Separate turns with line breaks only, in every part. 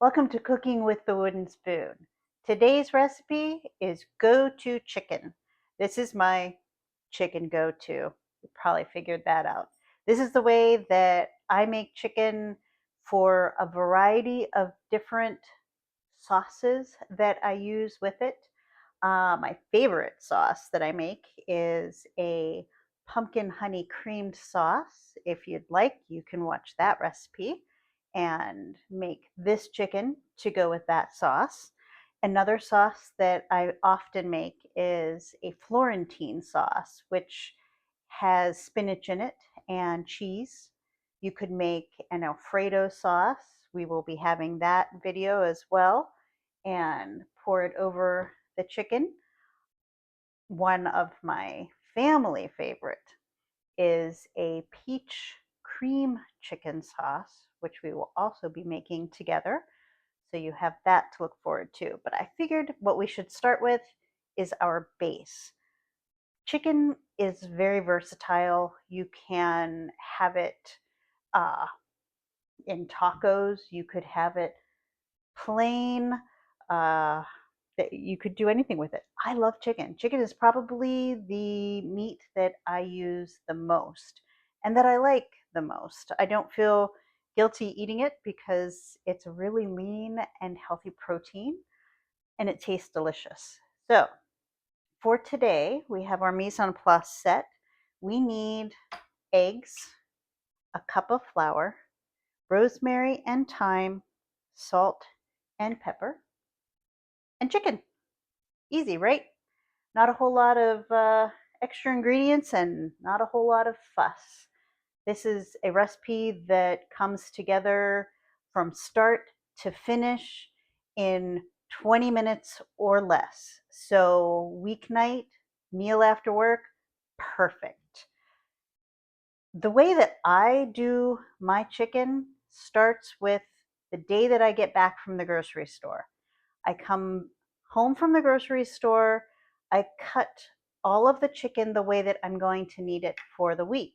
Welcome to Cooking with the Wooden Spoon. Today's recipe is go-to chicken. This is my chicken go-to. You probably figured that out. This is the way that I make chicken for a variety of different sauces that I use with it. My favorite sauce that I make is a pumpkin honey creamed sauce. If you'd like, you can watch that recipe and make this chicken to go with that sauce. Another sauce that I often make is a Florentine sauce, which has spinach in it and cheese. You could make an Alfredo sauce. We will be having that video as well, and pour it over the chicken. One of my family favorite is a peach cream chicken sauce, which we will also be making together. So you have that to look forward to. But I figured what we should start with is our base. Chicken is very versatile. You can have it uh, in tacos. You could have it plain. Uh, that you could do anything with it. I love chicken. Chicken is probably the meat that I use the most and that I like the most. I don't feel guilty eating it because it's a really lean and healthy protein and it tastes delicious. So, for today, we have our mise en place set. We need eggs, a cup of flour, rosemary and thyme, salt and pepper, and chicken. Easy, right? Not a whole lot of extra ingredients and not a whole lot of fuss. This is a recipe that comes together from start to finish in 20 minutes or less. So, weeknight, meal after work, perfect. The way that I do my chicken starts with the day that I get back from the grocery store. I come home from the grocery store, I cut all of the chicken the way that I'm going to need it for the week.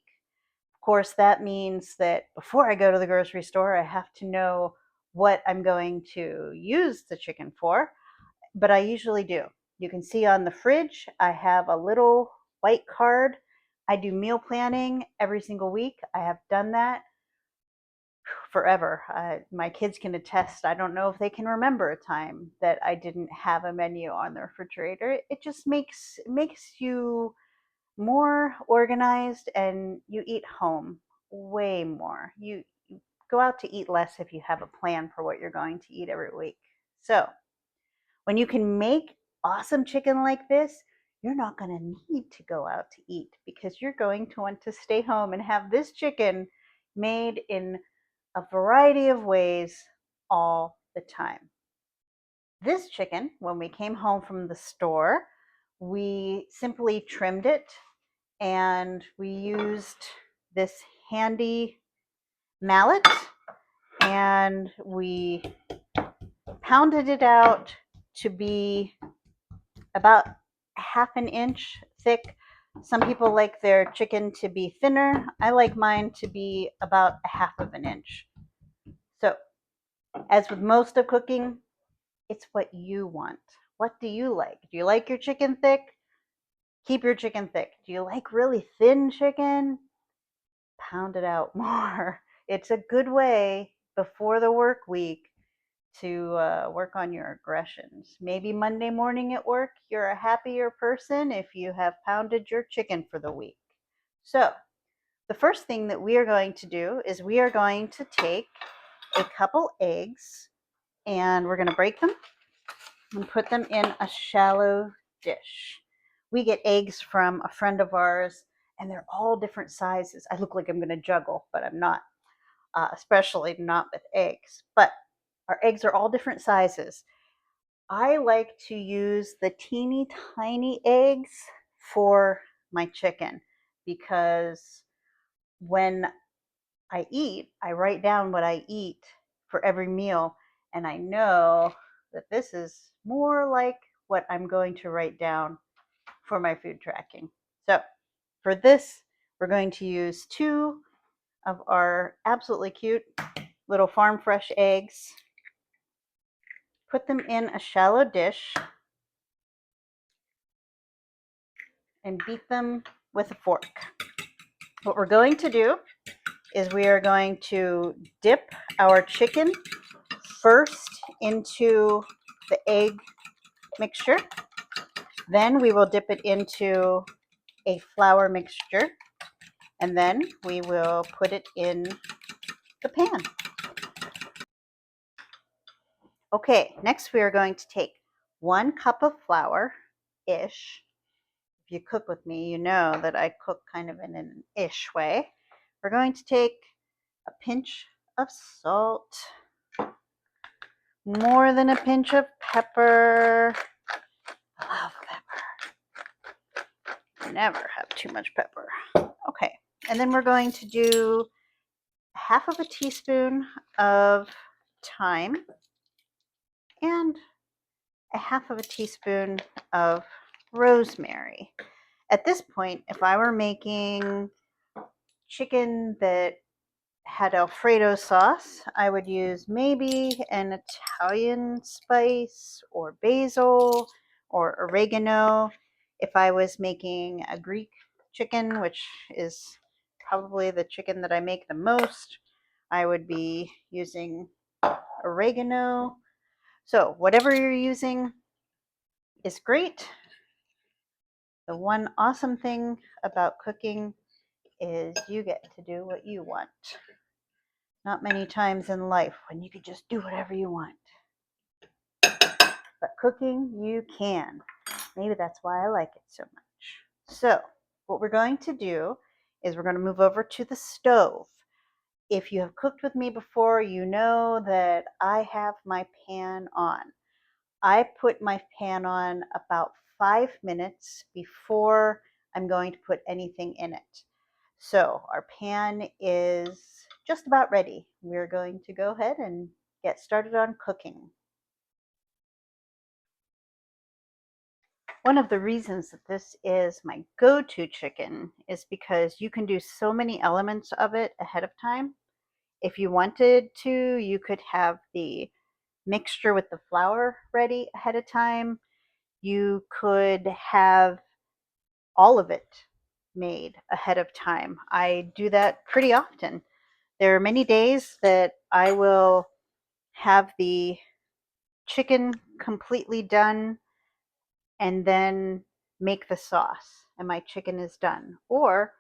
Of course, that means that before I go to the grocery store, I have to know what I'm going to use the chicken for, but I usually do. You can see on the fridge, I have a little white card. I do meal planning every single week. I have done that forever. My kids can attest. I don't know if they can remember a time that I didn't have a menu on the refrigerator. It just makes you more organized and you eat home way more. You go out to eat less if you have a plan for what you're going to eat every week. So, when you can make awesome chicken like this, you're not going to need to go out to eat because you're going to want to stay home and have this chicken made in a variety of ways all the time. This chicken, when we came home from the store, we simply trimmed it and we used this handy mallet and we pounded it out to be about half an inch thick. Some people like their chicken to be thinner. I like mine to be about a half of an inch. So, as with most of cooking, it's what you want. What do you like? Do you like your chicken thick? Keep your chicken thick. Do you like really thin chicken? Pound it out more. It's a good way before the work week to work on your aggressions. Maybe Monday morning at work, you're a happier person if you have pounded your chicken for the week. So, the first thing that we are going to do is we are going to take a couple eggs and we're going to break them and put them in a shallow dish. We get eggs from a friend of ours and they're all different sizes. I look like I'm going to juggle, but I'm not, especially not with eggs. But our eggs are all different sizes. I like to use the teeny tiny eggs for my chicken because when I eat, I write down what I eat for every meal, and I know that this is more like what I'm going to write down for my food tracking. So, for this, we're going to use 2 of our absolutely cute little farm fresh eggs. put them in a shallow dish and beat them with a fork. What we're going to do is we are going to dip our chicken first into the egg mixture. Then we will dip it into a flour mixture, and then we will put it in the pan. Okay, next we are going to take 1 cup of flour-ish. If you cook with me, you know that I cook kind of in an ish way. We're going to take a pinch of salt, more than a pinch of pepper. I love pepper. Never have too much pepper. Okay, and then we're going to do 1/2 of a teaspoon of thyme and 1/2 of a teaspoon of rosemary. At this point, if I were making chicken that had Alfredo sauce, I would use maybe an Italian spice or basil or oregano. If I was making a Greek chicken, which is probably the chicken that I make the most, I would be using oregano. So whatever you're using is great. The one awesome thing about cooking is you get to do what you want. Not many times in life when you could just do whatever you want. But cooking, you can. Maybe that's why I like it so much. So what we're going to do is we're going to move over to the stove. If you have cooked with me before, you know that I have my pan on. I put my pan on about 5 minutes before I'm going to put anything in it. So our pan is just about ready. We're going to go ahead and get started on cooking. One of the reasons that this is my go-to chicken is because you can do so many elements of it ahead of time. If you wanted to, you could have the mixture with the flour ready ahead of time. You could have all of it made ahead of time. I do that pretty often. There are many days that I will have the chicken completely done and then make the sauce, and my chicken is done. Or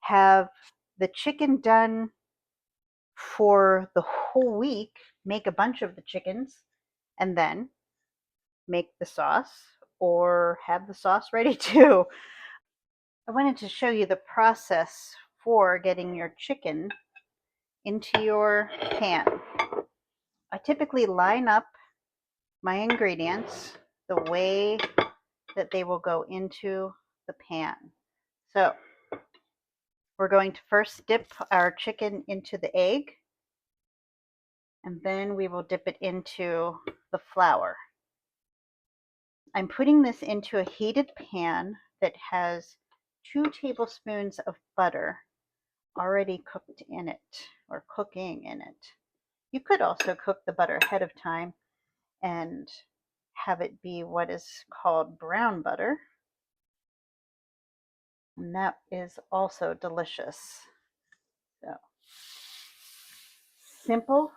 have the chicken done for the whole week, make a bunch of the chickens, and then make the sauce, or have the sauce ready too. I wanted to show you the process for getting your chicken into your pan. I typically line up my ingredients the way that they will go into the pan. So we're going to first dip our chicken into the egg, and then we will dip it into the flour. I'm putting this into a heated pan that has 2 tablespoons of butter already cooked in it, or cooking in it. You could also cook the butter ahead of time and have it be what is called brown butter, and that is also delicious. So simple.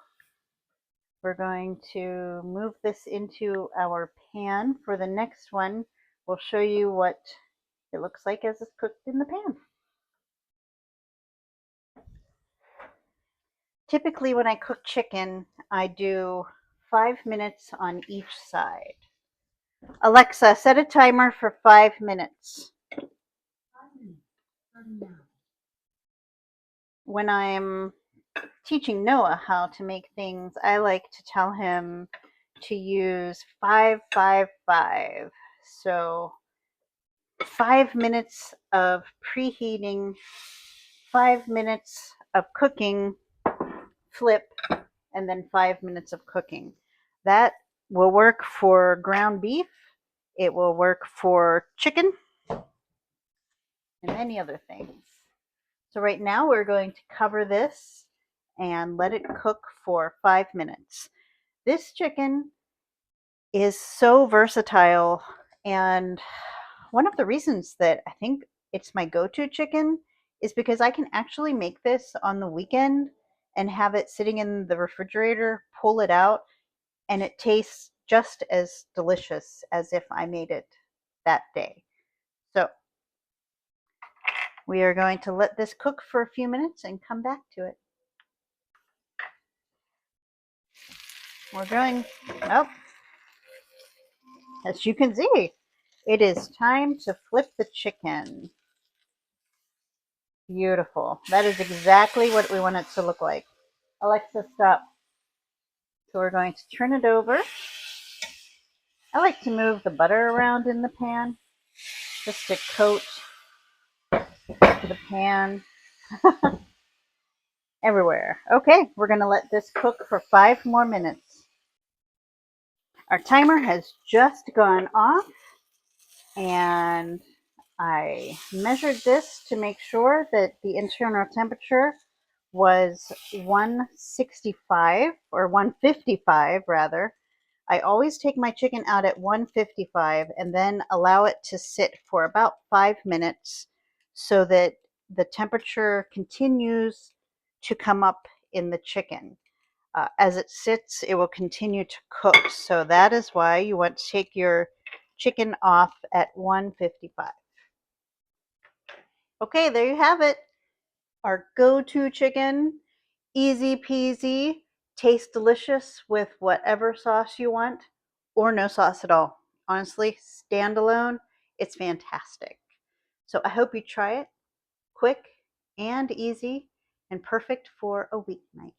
We're going to move this into our pan. For the next one, we'll show you what it looks like as it's cooked in the pan. Typically when I cook chicken, I do 5 minutes on each side. Alexa, set a timer for 5 minutes. When I'm teaching Noah how to make things, I like to tell him to use 5, 5, 5. So 5 minutes of preheating, 5 minutes of cooking, flip, and then 5 minutes of cooking. That will work for ground beef. It will work for chicken and many other things. So right now we're going to cover this and let it cook for 5 minutes. This chicken is so versatile. And one of the reasons that I think it's my go-to chicken is because I can actually make this on the weekend and have it sitting in the refrigerator, pull it out, and it tastes just as delicious as if I made it that day. So we are going to let this cook for a few minutes and come back to it. We're going, oh, as you can see, it is time to flip the chicken. Beautiful. That is exactly what we want it to look like. Alexa, stop. So we're going to turn it over. I like to move the butter around in the pan just to coat the pan everywhere. Okay, we're going to let this cook for 5 more minutes. Our timer has just gone off, and I measured this to make sure that the internal temperature was 165 or 155 rather. I always take my chicken out at 155 and then allow it to sit for about 5 minutes so that the temperature continues to come up in the chicken. As it sits, it will continue to cook. So that is why you want to take your chicken off at 155. Okay, there you have it. Our go-to chicken, easy peasy, tastes delicious with whatever sauce you want, or no sauce at all. Honestly, standalone, it's fantastic. So I hope you try it. Quick and easy and perfect for a weeknight.